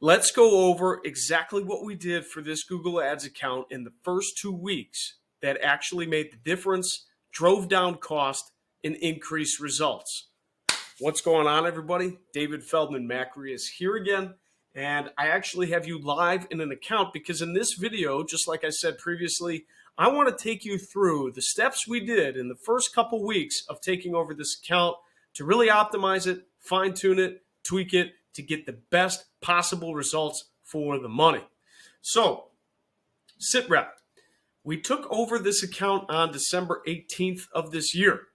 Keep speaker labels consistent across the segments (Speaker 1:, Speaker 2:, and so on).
Speaker 1: Let's go over exactly what we did for this Google Ads account in the first 2 weeks that actually made the difference, drove down cost, and increased results. What's going on, everybody? David Feldman-Makrias here again, and I actually have you live in an account because in this video, just like I said previously, I want to take you through the steps we did in the first couple weeks of taking over this account to really optimize it, fine-tune it, tweak it, to get the best possible results for the money. So, sit rep. We took over this account on December 18th of this year.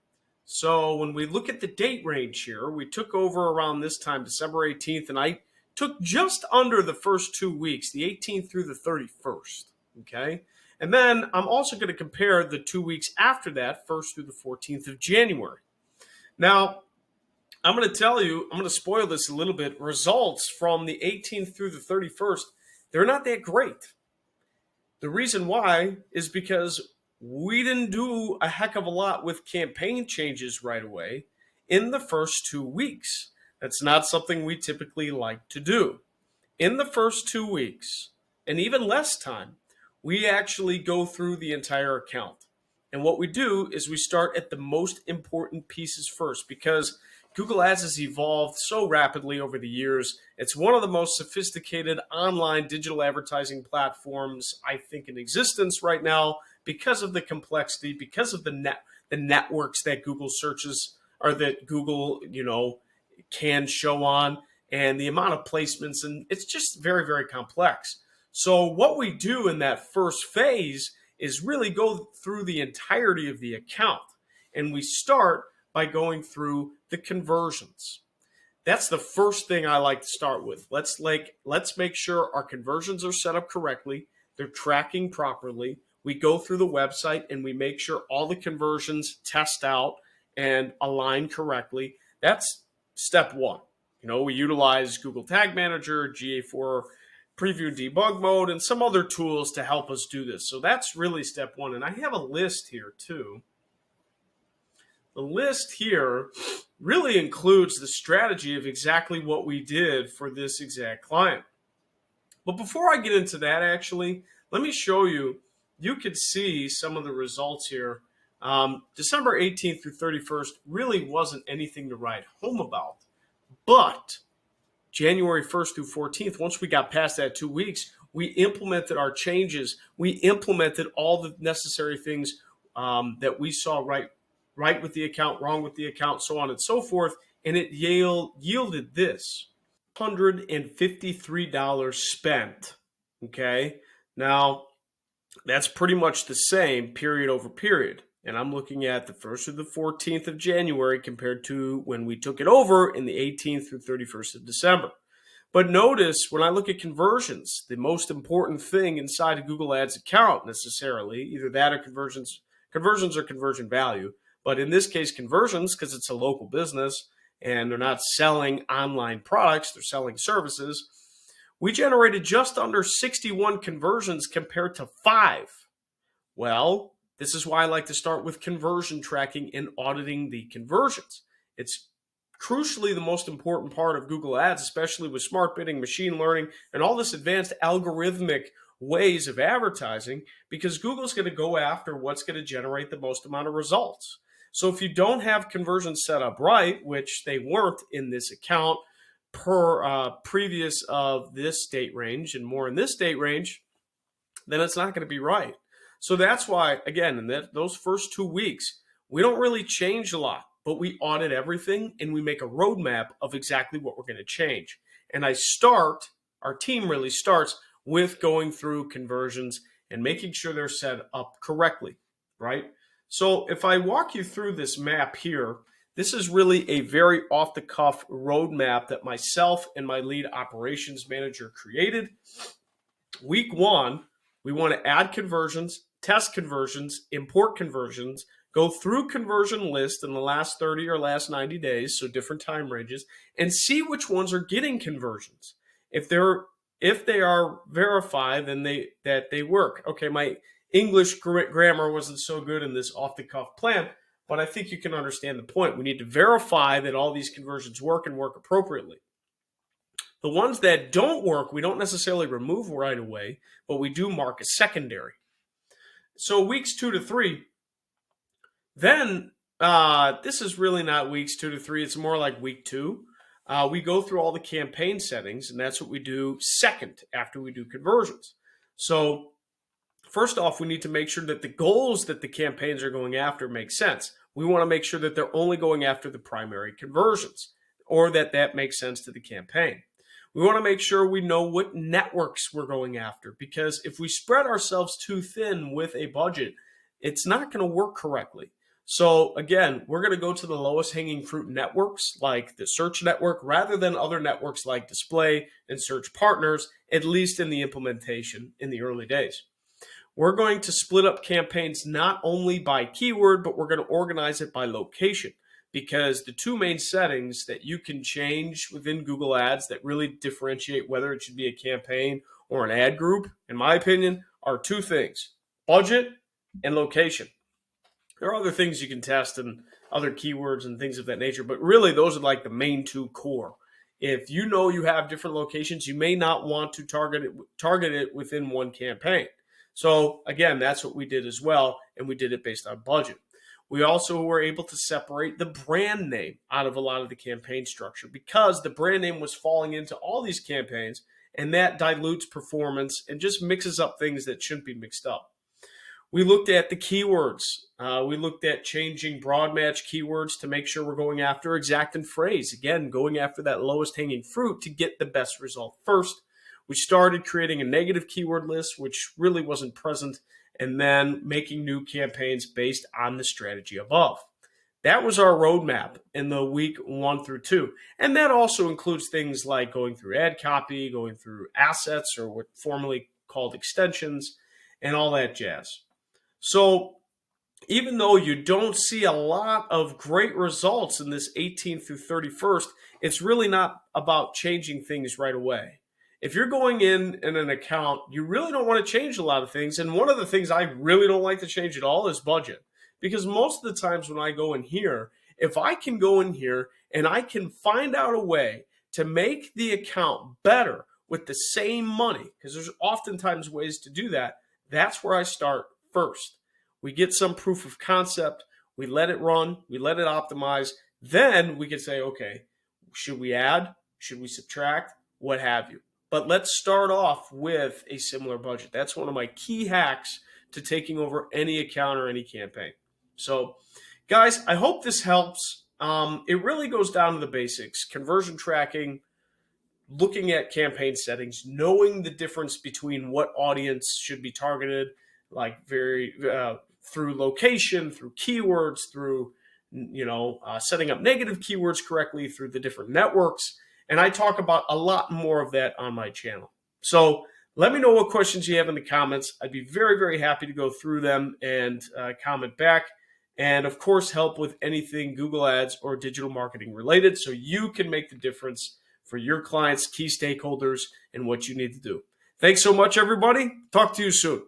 Speaker 1: So when we look at the date range here, we took over around this time, December 18th, and I took just under the first 2 weeks, the 18th through the 31st, okay? And then I'm also going to compare the 2 weeks after that, 1st through the 14th of January. Now, I'm going to tell you, I'm going to spoil this a little bit. Results from the 18th through the 31st, they're not that great. The reason why is because we didn't do a heck of a lot with campaign changes right away in the first 2 weeks. That's not something we typically like to do. In the first 2 weeks, and even less time, we actually go through the entire account. And what we do is we start at the most important pieces first, because Google Ads has evolved so rapidly over the years. It's one of the most sophisticated online digital advertising platforms, I think, in existence right now because of the complexity, because of the networks that Google searches or that Google, can show on, and the amount of placements, and it's just very, very complex. So what we do in that first phase is really go through the entirety of the account, and we start by going through the conversions. That's the first thing I like to start with. Let's make sure our conversions are set up correctly. They're tracking properly. We go through the website and we make sure all the conversions test out and align correctly. That's step one. We utilize Google Tag Manager, GA4 Preview Debug Mode, and some other tools to help us do this. So that's really step one. And I have a list here too. The list here really includes the strategy of exactly what we did for this exact client. But before I get into that, actually, let me show you. You could see some of the results here. December 18th through 31st really wasn't anything to write home about. But January 1st through 14th, once we got past that 2 weeks, we implemented our changes. We implemented all the necessary things that we saw right with the account, wrong with the account, so on and so forth, and it yielded this $153 spent, okay? Now, that's pretty much the same period over period, and I'm looking at the 1st through the 14th of January compared to when we took it over in the 18th through 31st of December. But notice when I look at conversions, the most important thing inside a Google Ads account necessarily, either that or conversions or conversion value, but in this case, conversions, because it's a local business and they're not selling online products, they're selling services. We generated just under 61 conversions compared to 5. Well, this is why I like to start with conversion tracking and auditing the conversions. It's crucially the most important part of Google Ads, especially with smart bidding, machine learning, and all this advanced algorithmic ways of advertising, because Google's going to go after what's going to generate the most amount of results. So if you don't have conversions set up right, which they weren't in this account per previous of this date range and more in this date range, then it's not going to be right. So that's why, again, in those first 2 weeks, we don't really change a lot, but we audit everything and we make a roadmap of exactly what we're going to change. And our team really starts with going through conversions and making sure they're set up correctly, right? So if I walk you through this map here, this is really a very off-the-cuff roadmap that myself and my lead operations manager created. Week 1, we want to add conversions, test conversions, import conversions, go through conversion list in the last 30 or last 90 days, so different time ranges, and see which ones are getting conversions. If they are verified, then that they work. Okay, my English grammar wasn't so good in this off-the-cuff plan, but I think you can understand the point. We need to verify that all these conversions work and work appropriately. The ones that don't work, we don't necessarily remove right away, but we do mark as secondary. So weeks 2 to 3, then this is really not weeks 2 to 3. It's more like week 2. We go through all the campaign settings, and that's what we do second after we do conversions. So first off, we need to make sure that the goals that the campaigns are going after make sense. We want to make sure that they're only going after the primary conversions, or that makes sense to the campaign. We want to make sure we know what networks we're going after, because if we spread ourselves too thin with a budget, it's not going to work correctly. So again, we're going to go to the lowest hanging fruit networks like the search network rather than other networks like display and search partners, at least in the implementation in the early days. We're going to split up campaigns not only by keyword, but we're going to organize it by location, because the two main settings that you can change within Google Ads that really differentiate whether it should be a campaign or an ad group, in my opinion, are two things: budget and location. There are other things you can test and other keywords and things of that nature, but really those are like the main two core. If you know you have different locations, you may not want to target it within one campaign. So again, that's what we did as well, and we did it based on budget. We also were able to separate the brand name out of a lot of the campaign structure, because the brand name was falling into all these campaigns, and that dilutes performance and just mixes up things that shouldn't be mixed up. We looked at the keywords. We looked at changing broad match keywords to make sure we're going after exact and phrase. Again, going after that lowest hanging fruit to get the best result first. We started creating a negative keyword list, which really wasn't present, and then making new campaigns based on the strategy above. That was our roadmap in the week 1 through 2. And that also includes things like going through ad copy, going through assets, or what formerly called extensions, and all that jazz. So even though you don't see a lot of great results in this 18th through 31st, it's really not about changing things right away. If you're going in an account, you really don't want to change a lot of things. And one of the things I really don't like to change at all is budget. Because most of the times when I go in here, if I can go in here and I can find out a way to make the account better with the same money, because there's oftentimes ways to do that, that's where I start first. We get some proof of concept, we let it run, we let it optimize, then we can say, okay, should we add, should we subtract, what have you. But let's start off with a similar budget. That's one of my key hacks to taking over any account or any campaign. So guys, I hope this helps. It really goes down to the basics: conversion tracking, looking at campaign settings, knowing the difference between what audience should be targeted, like through location, through keywords, through setting up negative keywords correctly, through the different networks. And I talk about a lot more of that on my channel. So let me know what questions you have in the comments. I'd be very, very happy to go through them and comment back. And of course, help with anything Google Ads or digital marketing related, so you can make the difference for your clients, key stakeholders, and what you need to do. Thanks so much, everybody. Talk to you soon.